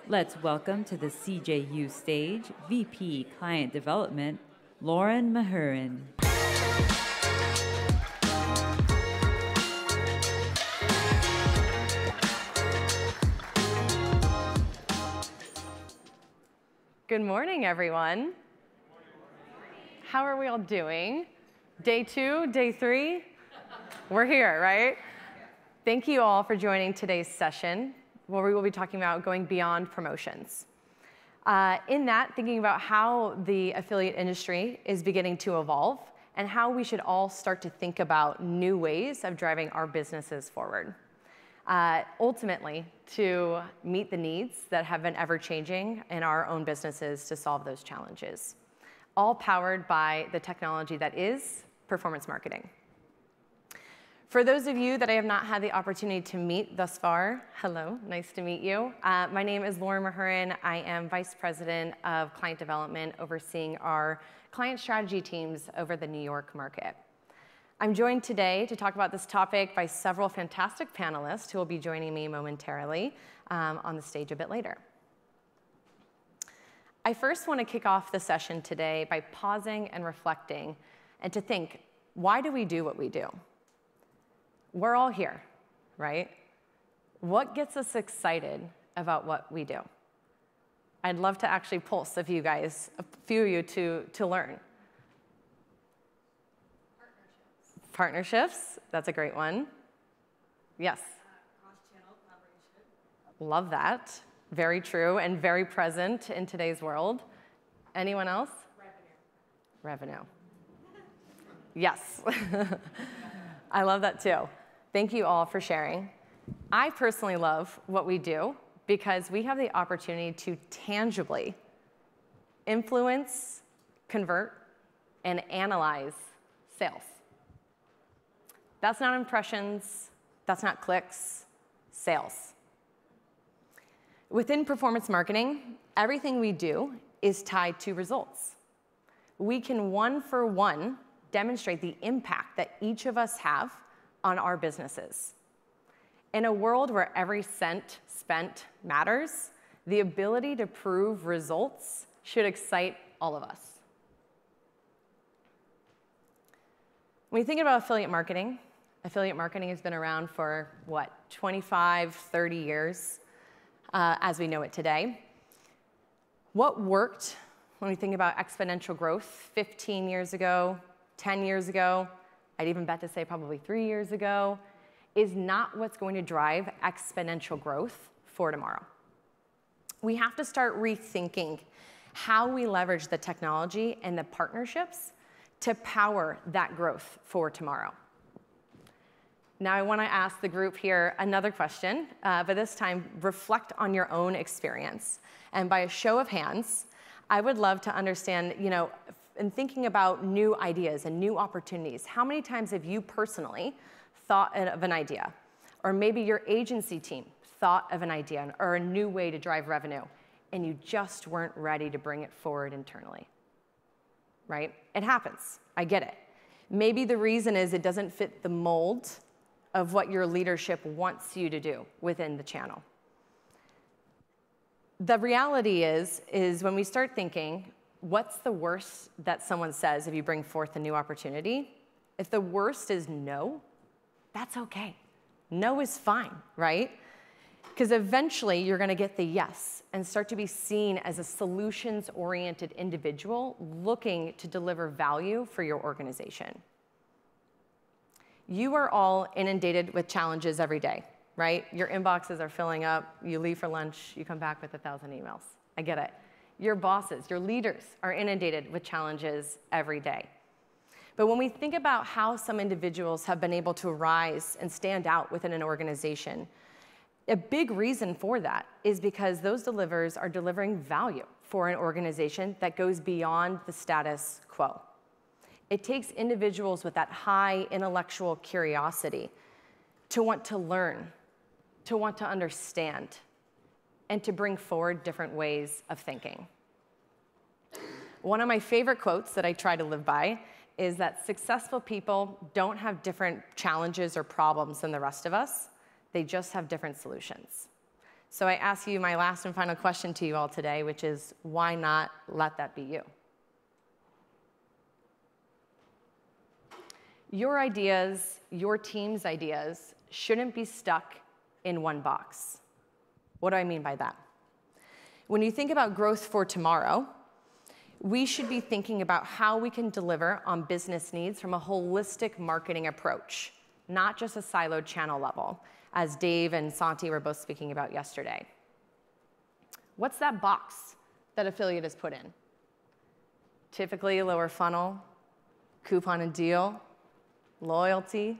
Let's welcome to the CJU stage VP Client Development, Lauren Mahurin. Good morning, everyone. How are we all doing? Day 2, day 3? We're here, right? Thank you all for joining today's session, where we will be talking about going beyond promotions. In that, thinking about how the affiliate industry is beginning to evolve and how we should all start to think about new ways of driving our businesses forward. Ultimately, to meet the needs that have been ever-changing in our own businesses to solve those challenges, all powered by the technology that is performance marketing. For those of you that I have not had the opportunity to meet thus far, hello, nice to meet you. My name is Lauren Mahurin. I am Vice President of Client Development, overseeing our client strategy teams over the New York market. I'm joined today to talk about this topic by several fantastic panelists who will be joining me momentarily on the stage a bit later. I first want to kick off the session today by pausing and reflecting and to think, why do we do what we do? We're all here, right? What gets us excited about what we do? I'd love to actually pulse a few of you to learn. Partnerships, that's a great one. Yes? Cross-channel collaboration. Love that. Very true and very present in today's world. Anyone else? Revenue. Yes. I love that too. Thank you all for sharing. I personally love what we do because we have the opportunity to tangibly influence, convert, and analyze sales. That's not impressions, that's not clicks, sales. Within performance marketing, everything we do is tied to results. We can one-for-one demonstrate the impact that each of us have on our businesses. In a world where every cent spent matters, the ability to prove results should excite all of us. When you think about affiliate marketing has been around for, what, 25, 30 years as we know it today. What worked when we think about exponential growth 15 years ago, 10 years ago, I'd even bet to say probably 3 years ago, is not what's going to drive exponential growth for tomorrow. We have to start rethinking how we leverage the technology and the partnerships to power that growth for tomorrow. Now I want to ask the group here another question, but this time reflect on your own experience. And by a show of hands, I would love to understand, in thinking about new ideas and new opportunities, how many times have you personally thought of an idea? Or maybe your agency team thought of an idea or a new way to drive revenue, and you just weren't ready to bring it forward internally, right? It happens. I get it. Maybe the reason is it doesn't fit the mold of what your leadership wants you to do within the channel. The reality is when we start thinking, what's the worst that someone says if you bring forth a new opportunity? If the worst is no, that's okay. No is fine, right? Because eventually you're going to get the yes and start to be seen as a solutions-oriented individual looking to deliver value for your organization. You are all inundated with challenges every day, right? Your inboxes are filling up. You leave for lunch. You come back with 1,000 emails. I get it. Your bosses, your leaders are inundated with challenges every day. But when we think about how some individuals have been able to rise and stand out within an organization, a big reason for that is because those delivers are delivering value for an organization that goes beyond the status quo. It takes individuals with that high intellectual curiosity to want to learn, to want to understand, and to bring forward different ways of thinking. One of my favorite quotes that I try to live by is that successful people don't have different challenges or problems than the rest of us. They just have different solutions. So I ask you my last and final question to you all today, which is, why not let that be you? Your ideas, your team's ideas, shouldn't be stuck in one box. What do I mean by that? When you think about growth for tomorrow, we should be thinking about how we can deliver on business needs from a holistic marketing approach, not just a siloed channel level, as Dave and Santi were both speaking about yesterday. What's that box that affiliate is put in? Typically lower funnel, coupon and deal, loyalty,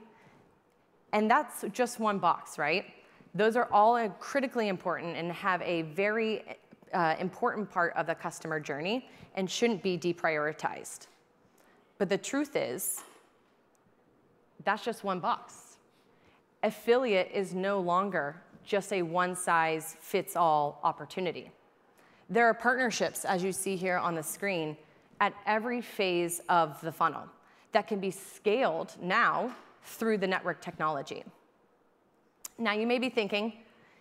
and that's just one box, right? Those are all critically important and have a very important part of the customer journey and shouldn't be deprioritized. But the truth is, that's just one box. Affiliate is no longer just a one-size-fits-all opportunity. There are partnerships, as you see here on the screen, at every phase of the funnel that can be scaled now through the network technology. Now, you may be thinking,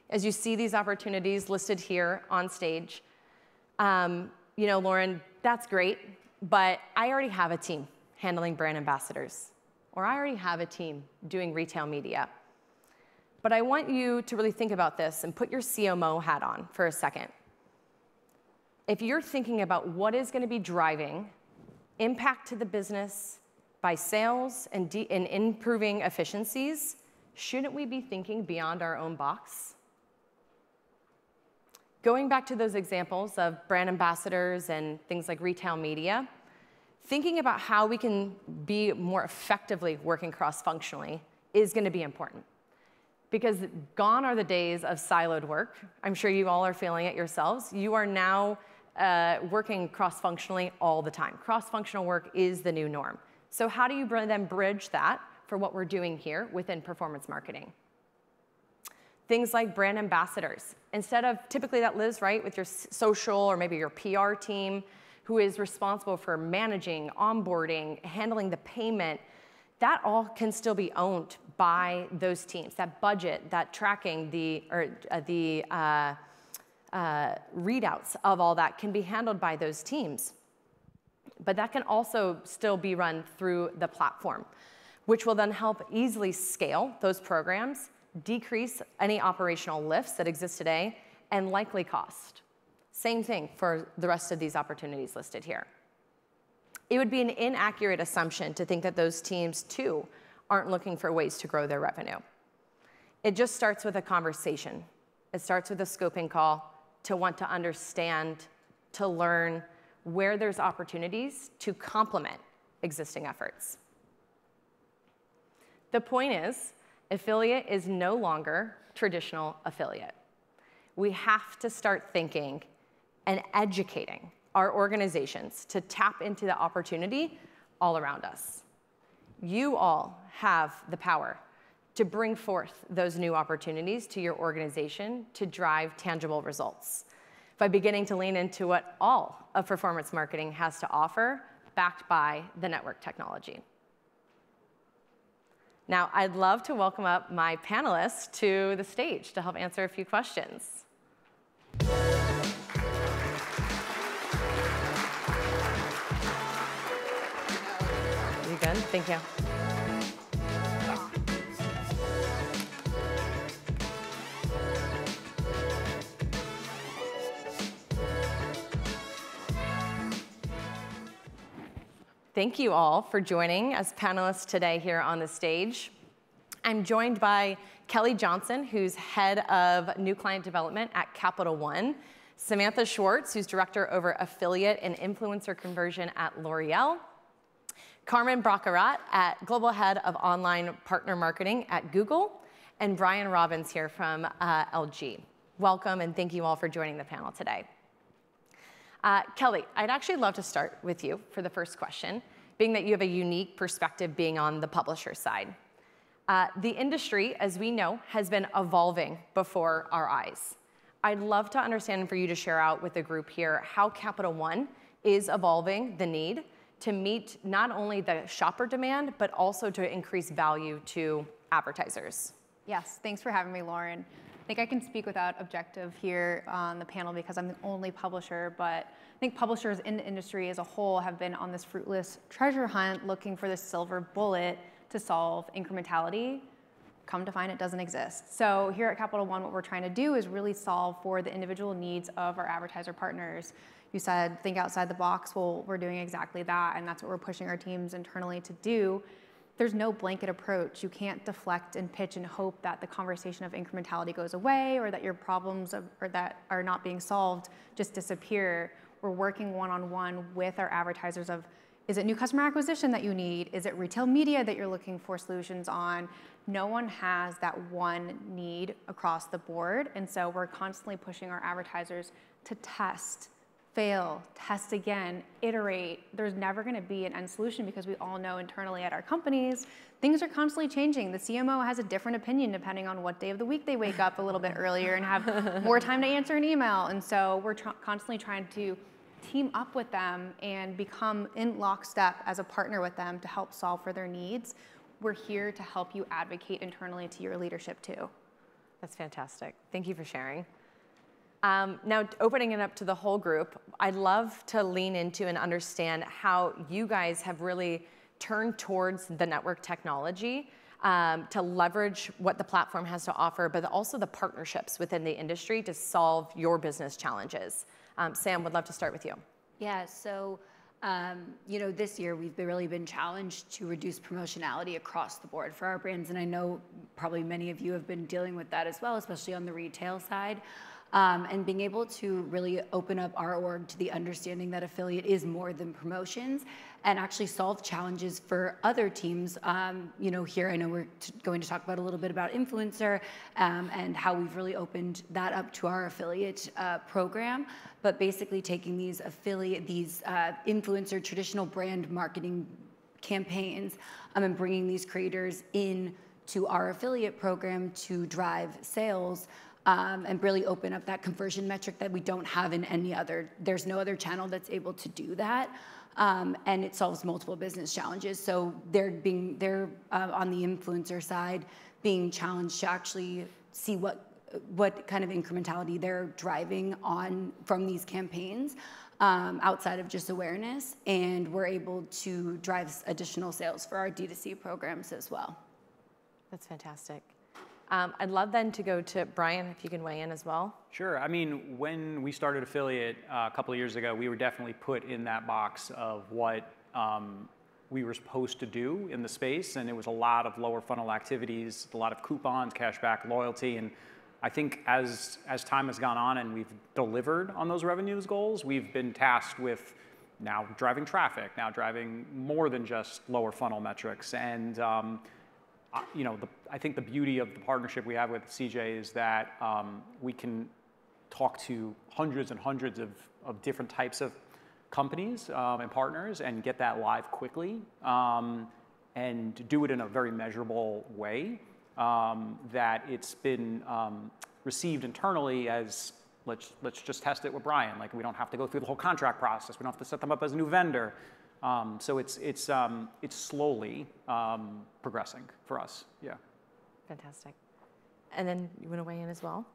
as you see these opportunities listed here on stage, you know, Lauren, that's great, but I already have a team handling brand ambassadors, or I already have a team doing retail media. But I want you to really think about this and put your CMO hat on for a second. If you're thinking about what is going to be driving impact to the business by sales and improving efficiencies, shouldn't we be thinking beyond our own box? Going back to those examples of brand ambassadors and things like retail media, thinking about how we can be more effectively working cross-functionally is going to be important. Because gone are the days of siloed work. I'm sure you all are feeling it yourselves. You are now working cross-functionally all the time. Cross-functional work is the new norm. So how do you then bridge that for what we're doing here within performance marketing? Things like brand ambassadors. Instead of, typically that lives, right, with your social or maybe your PR team who is responsible for managing, onboarding, handling the payment, that all can still be owned by those teams. That budget, that tracking, the readouts of all that can be handled by those teams. But that can also still be run through the platform, which will then help easily scale those programs, decrease any operational lifts that exist today, and likely cost. Same thing for the rest of these opportunities listed here. It would be an inaccurate assumption to think that those teams, too, aren't looking for ways to grow their revenue. It just starts with a conversation. It starts with a scoping call to want to understand, to learn where there's opportunities to complement existing efforts. The point is, affiliate is no longer traditional affiliate. We have to start thinking and educating our organizations to tap into the opportunity all around us. You all have the power to bring forth those new opportunities to your organization to drive tangible results by beginning to lean into what all of performance marketing has to offer, backed by the network technology. Now, I'd love to welcome up my panelists to the stage to help answer a few questions. You good? Thank you. Thank you all for joining as panelists today here on the stage. I'm joined by Kelly Johnson, who's head of new client development at Capital One, Samantha Schwartz, who's director over affiliate and influencer conversion at L'Oreal, Carmen Bracarat, at global head of online partner marketing at Google, and Brian Robbins here from LG. Welcome, and thank you all for joining the panel today. Kelly, I'd actually love to start with you for the first question, being that you have a unique perspective being on the publisher side. The industry, as we know, has been evolving before our eyes. I'd love to understand and for you to share out with the group here how Capital One is evolving the need to meet not only the shopper demand, but also to increase value to advertisers. Yes, thanks for having me, Lauren. I think I can speak without objective here on the panel because I'm the only publisher, but I think publishers in the industry as a whole have been on this fruitless treasure hunt looking for this silver bullet to solve incrementality. Come to find it doesn't exist. So here at Capital One, what we're trying to do is really solve for the individual needs of our advertiser partners. You said, think outside the box. Well, we're doing exactly that, and that's what we're pushing our teams internally to do. There's no blanket approach. You can't deflect and pitch and hope that the conversation of incrementality goes away or that your problems or that are not being solved just disappear. We're working one-on-one with our advertisers of, is it new customer acquisition that you need? Is it retail media that you're looking for solutions on? No one has that one need across the board. And so we're constantly pushing our advertisers to test, fail, test again, iterate. There's never going to be an end solution because we all know internally at our companies, things are constantly changing. The CMO has a different opinion depending on what day of the week they wake up a little bit earlier and have more time to answer an email. And so we're constantly trying to team up with them and become in lockstep as a partner with them to help solve for their needs. We're here to help you advocate internally to your leadership too. That's fantastic. Thank you for sharing. Now, opening it up to the whole group, I'd love to lean into and understand how you guys have really turned towards the network technology to leverage what the platform has to offer, but also the partnerships within the industry to solve your business challenges. Sam, would love to start with you. Yeah, so this year we've really been challenged to reduce promotionality across the board for our brands, and I know probably many of you have been dealing with that as well, especially on the retail side. And being able to really open up our org to the understanding that affiliate is more than promotions and actually solve challenges for other teams. Here I know we're going to talk about a little bit about influencer and how we've really opened that up to our affiliate program, but basically taking these influencer traditional brand marketing campaigns and bringing these creators in to our affiliate program to drive sales. And really open up that conversion metric that we don't have in any other, there's no other channel that's able to do that. And it solves multiple business challenges. So they're on the influencer side being challenged to actually see what kind of incrementality they're driving on from these campaigns outside of just awareness. And we're able to drive additional sales for our D2C programs as well. That's fantastic. I'd love then to go to Brian, if you can weigh in as well. Sure. I mean, when we started Affiliate a couple of years ago, we were definitely put in that box of what we were supposed to do in the space, and it was a lot of lower funnel activities, a lot of coupons, cashback, loyalty, and I think as time has gone on and we've delivered on those revenues goals, we've been tasked with now driving traffic, now driving more than just lower funnel metrics, and I think the beauty of the partnership we have with CJ is that we can talk to hundreds and hundreds of different types of companies and partners and get that live quickly and do it in a very measurable way that it's been received internally as let's just test it with Brian. Like we don't have to go through the whole contract process. We don't have to set them up as a new vendor. So it's slowly progressing for us. Yeah. Fantastic. And then you want to weigh in as well?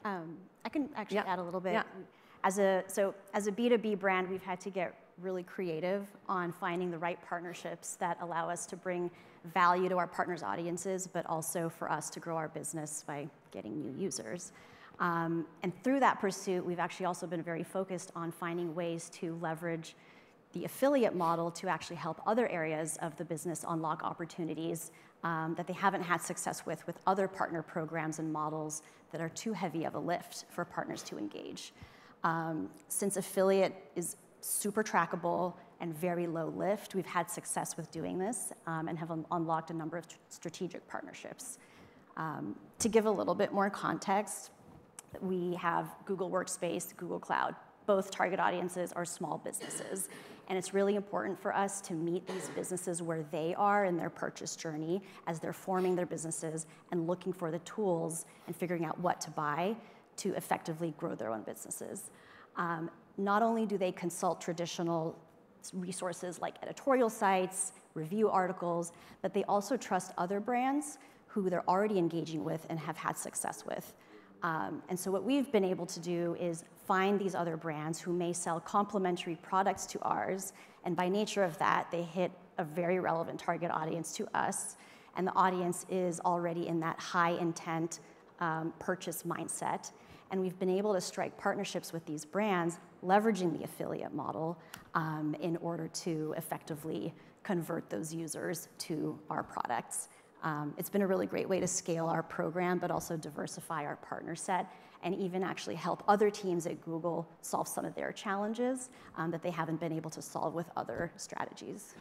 I can actually add a little bit. Yeah. As a B2B brand, we've had to get really creative on finding the right partnerships that allow us to bring value to our partners' audiences, but also for us to grow our business by getting new users. And through that pursuit, we've actually also been very focused on finding ways to leverage the affiliate model to actually help other areas of the business unlock opportunities that they haven't had success with other partner programs and models that are too heavy of a lift for partners to engage. Since affiliate is super trackable and very low lift, we've had success with doing this and have unlocked a number of strategic partnerships. To give a little bit more context, we have Google Workspace, Google Cloud. Both target audiences are small businesses. And it's really important for us to meet these businesses where they are in their purchase journey as they're forming their businesses and looking for the tools and figuring out what to buy to effectively grow their own businesses. Not only do they consult traditional resources like editorial sites, review articles, but they also trust other brands who they're already engaging with and have had success with. And so what we've been able to do is find these other brands who may sell complementary products to ours, and by nature of that, they hit a very relevant target audience to us, and the audience is already in that high intent purchase mindset. And we've been able to strike partnerships with these brands, leveraging the affiliate model in order to effectively convert those users to our products. It's been a really great way to scale our program, but also diversify our partner set, and even actually help other teams at Google solve some of their challenges that they haven't been able to solve with other strategies.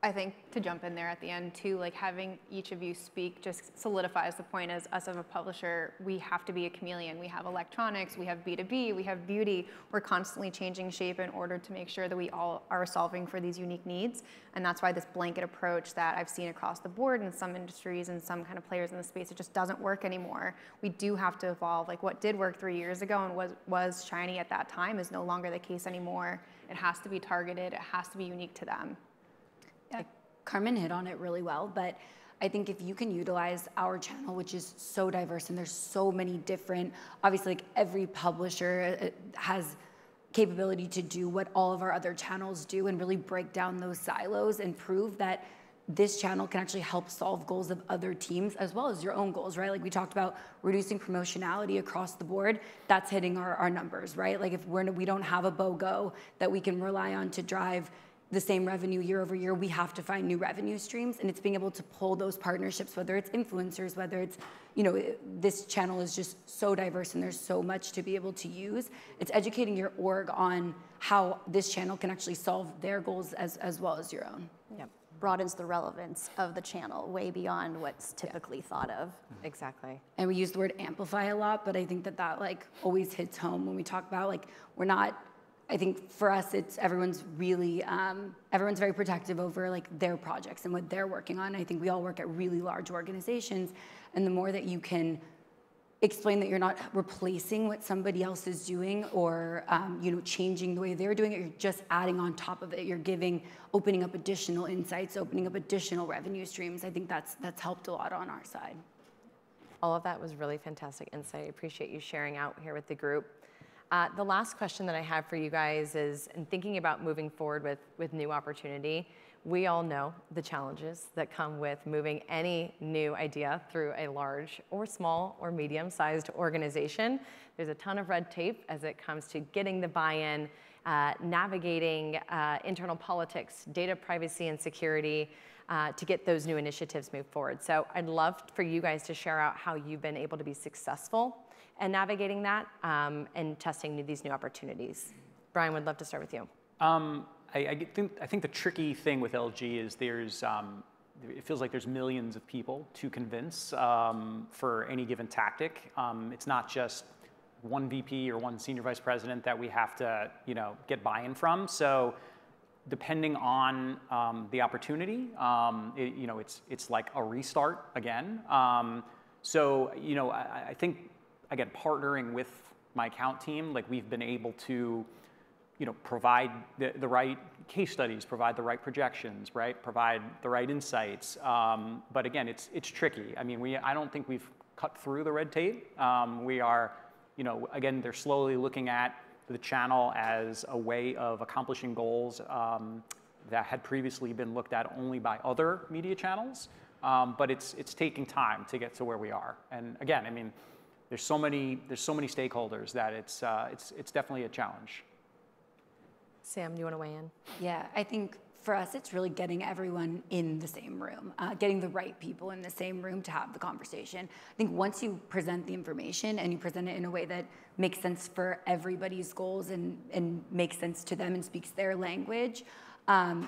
I think to jump in there at the end too, like having each of you speak just solidifies the point as us as a publisher, we have to be a chameleon. We have electronics, we have B2B, we have beauty. We're constantly changing shape in order to make sure that we all are solving for these unique needs. And that's why this blanket approach that I've seen across the board in some industries and some kind of players in the space, it just doesn't work anymore. We do have to evolve. Like what did work 3 years ago and was shiny at that time is no longer the case anymore. It has to be targeted, it has to be unique to them. Yeah, Carmen hit on it really well, but I think if you can utilize our channel, which is so diverse and there's so many different, obviously like every publisher has capability to do what all of our other channels do and really break down those silos and prove that this channel can actually help solve goals of other teams as well as your own goals, right? Like we talked about reducing promotionality across the board, that's hitting our numbers, right? Like if we don't have a BOGO that we can rely on to drive the same revenue year over year, we have to find new revenue streams, and it's being able to pull those partnerships, whether it's influencers, whether it's, you know, this channel is just so diverse and there's so much to be able to use. It's educating your org on how this channel can actually solve their goals as well as your own. Yep. Broadens the relevance of the channel way beyond what's typically thought of. Exactly. And we use the word amplify a lot, but I think that like always hits home when we talk about like, we're not, I think for us, it's everyone's very protective over like their projects and what they're working on. I think we all work at really large organizations, and the more that you can explain that you're not replacing what somebody else is doing or you know, changing the way they're doing it, you're just adding on top of it. You're opening up additional insights, opening up additional revenue streams. I think that's helped a lot on our side. All of that was really fantastic insight. I appreciate you sharing out here with the group. The last question that I have for you guys is, in thinking about moving forward with new opportunity, we all know the challenges that come with moving any new idea through a large or small or medium-sized organization. There's a ton of red tape as it comes to getting the buy-in, navigating internal politics, data privacy and security, to get those new initiatives moved forward. So I'd love for you guys to share out how you've been able to be successful and navigating that and testing these new opportunities. Brian, would love to start with you. I think the tricky thing with LG is it feels like there's millions of people to convince for any given tactic. It's not just one VP or one senior vice president that we have to, you know, get buy-in from. So depending on the opportunity, you know, it's like a restart again. So, you know, I think, again, partnering with my account team, like we've been able to, you know, provide the right case studies, provide the right projections, right? Provide the right insights. But again, it's tricky. I mean, I don't think we've cut through the red tape. We are, you know, again, they're slowly looking at the channel as a way of accomplishing goals that had previously been looked at only by other media channels. But it's taking time to get to where we are. And again, I mean, there's so many stakeholders that it's definitely a challenge. Sam, do you want to weigh in? Yeah, I think for us, it's really getting everyone in the same room, getting the right people in the same room to have the conversation. I think once you present the information and you present it in a way that makes sense for everybody's goals and makes sense to them and speaks their language,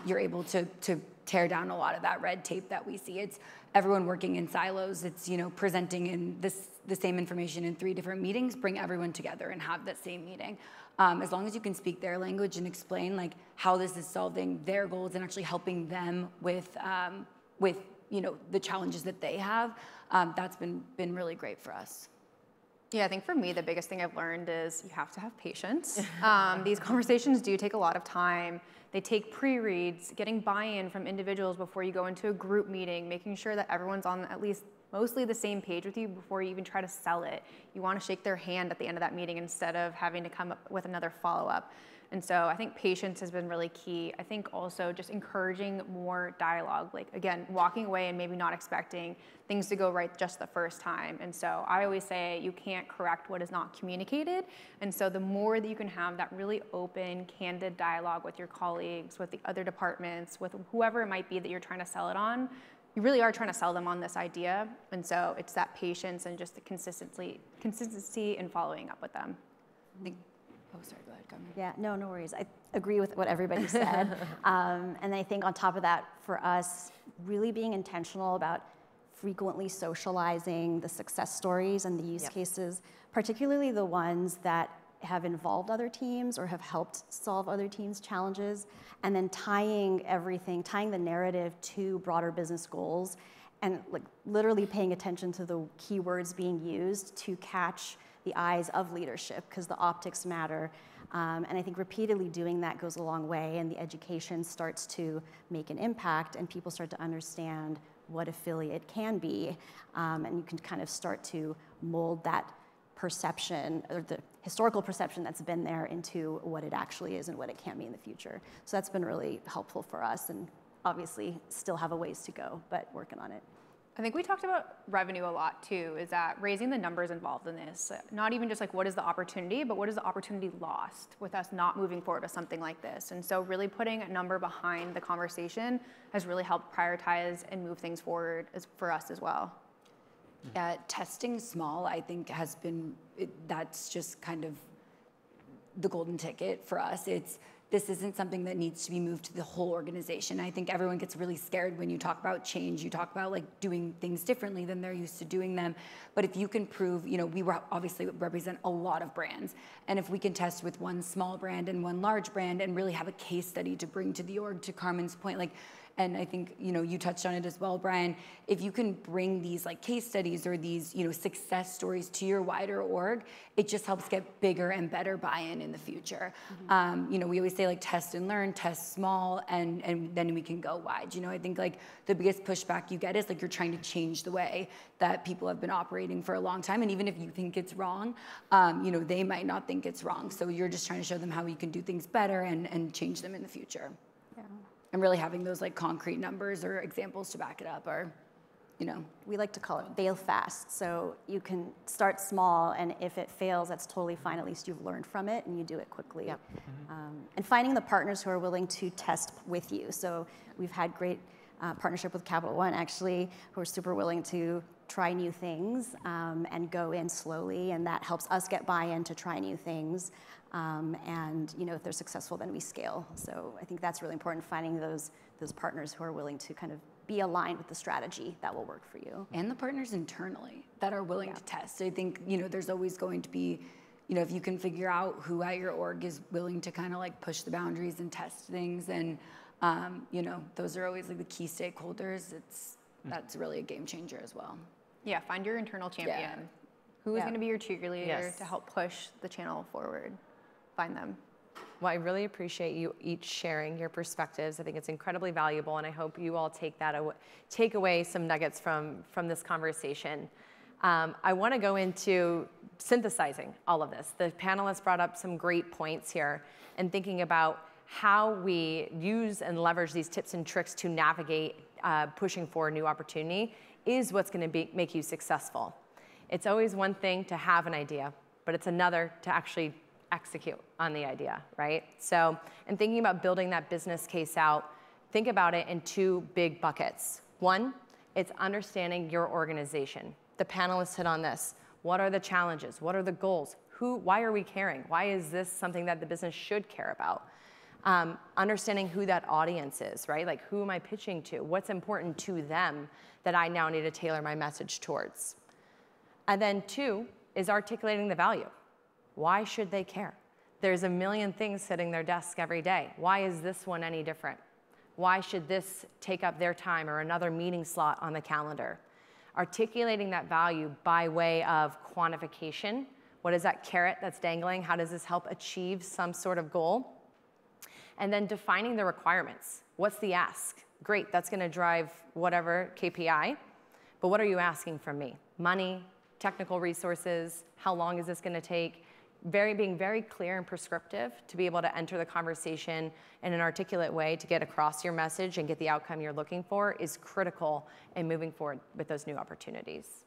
you're able to tear down a lot of that red tape that we see. It's everyone working in silos. It's, you know, presenting in the same information in 3 different meetings, bring everyone together and have that same meeting. As long as you can speak their language and explain like how this is solving their goals and actually helping them with you know, the challenges that they have, that's been really great for us. Yeah, I think for me, the biggest thing I've learned is you have to have patience. These conversations do take a lot of time. They take pre-reads, getting buy-in from individuals before you go into a group meeting, making sure that everyone's on at least mostly the same page with you before you even try to sell it. You want to shake their hand at the end of that meeting instead of having to come up with another follow-up. And so I think patience has been really key. I think also just encouraging more dialogue, like again, walking away and maybe not expecting things to go right just the first time. And so I always say you can't correct what is not communicated. And so the more that you can have that really open, candid dialogue with your colleagues, with the other departments, with whoever it might be that you're trying to sell it on, you really are trying to sell them on this idea. And so it's that patience and just the consistency in following up with them. I think, oh, sorry, go ahead, Carmen. Yeah, no worries. I agree with what everybody said. And I think on top of that, for us, really being intentional about frequently socializing the success stories and the use cases, particularly the ones that have involved other teams or have helped solve other teams' challenges, and then tying the narrative to broader business goals, and like literally paying attention to the keywords being used to catch the eyes of leadership, because the optics matter. And I think repeatedly doing that goes a long way, and the education starts to make an impact, and people start to understand what affiliate can be, and you can kind of start to mold that perception, or the historical perception that's been there, into what it actually is and what it can be in the future. So that's been really helpful for us, and obviously still have a ways to go, but working on it. I think we talked about revenue a lot too, is that raising the numbers involved in this, not even just like what is the opportunity, but what is the opportunity lost with us not moving forward with something like this. And so really putting a number behind the conversation has really helped prioritize and move things forward for us as well. Yeah, testing small, I think, has been, that's just kind of the golden ticket for us. This isn't something that needs to be moved to the whole organization. I think everyone gets really scared when you talk about change. You talk about like doing things differently than they're used to doing them. But if you can prove, we obviously represent a lot of brands. And if we can test with one small brand and one large brand and really have a case study to bring to the org, to Carmen's point, and I think, you touched on it as well, Brian, if you can bring these like case studies or these, success stories to your wider org, it just helps get bigger and better buy-in in the future. Mm-hmm. We always say like test and learn, test small, and then we can go wide. I think like the biggest pushback you get is like you're trying to change the way that people have been operating for a long time. And even if you think it's wrong, they might not think it's wrong. So you're just trying to show them how you can do things better and change them in the future. Yeah. And really having those like concrete numbers or examples to back it up are, We like to call it fail fast. So you can start small, and if it fails, that's totally fine. At least you've learned from it and you do it quickly. Yep. And finding the partners who are willing to test with you. So we've had great partnership with Capital One, actually, who are super willing to try new things and go in slowly, and that helps us get buy-in to try new things. And if they're successful, then we scale. So I think that's really important, finding those partners who are willing to kind of be aligned with the strategy that will work for you. And the partners internally that are willing to test. I think, there's always going to be, if you can figure out who at your org is willing to kind of like push the boundaries and test things, and those are always like the key stakeholders. That's really a game changer as well. Yeah, find your internal champion. Yeah. Who is going to be your cheerleader Yes. to help push the channel forward? Find them. Well, I really appreciate you each sharing your perspectives. I think it's incredibly valuable, and I hope you all take away some nuggets from this conversation. I want to go into synthesizing all of this. The panelists brought up some great points here, and thinking about how we use and leverage these tips and tricks to navigate pushing for a new opportunity is what's going to make you successful. It's always one thing to have an idea, but it's another to actually execute on the idea, right? So, in thinking about building that business case out, think about it in two big buckets. One, it's understanding your organization. The panelists hit on this. What are the challenges? What are the goals? Why are we caring? Why is this something that the business should care about? Understanding who that audience is, right? Like, who am I pitching to? What's important to them that I now need to tailor my message towards? And then two is articulating the value. Why should they care? There's a million things sitting their desk every day. Why is this one any different? Why should this take up their time or another meeting slot on the calendar? Articulating that value by way of quantification. What is that carrot that's dangling? How does this help achieve some sort of goal? And then defining the requirements. What's the ask? Great, that's going to drive whatever KPI. but what are you asking from me? Money, technical resources, how long is this going to take? Being very clear and prescriptive to be able to enter the conversation in an articulate way to get across your message and get the outcome you're looking for is critical in moving forward with those new opportunities.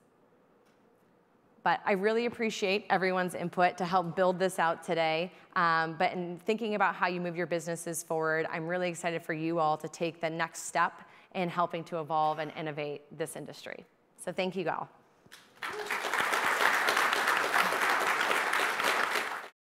But I really appreciate everyone's input to help build this out today. But in thinking about how you move your businesses forward, I'm really excited for you all to take the next step in helping to evolve and innovate this industry. So thank you all.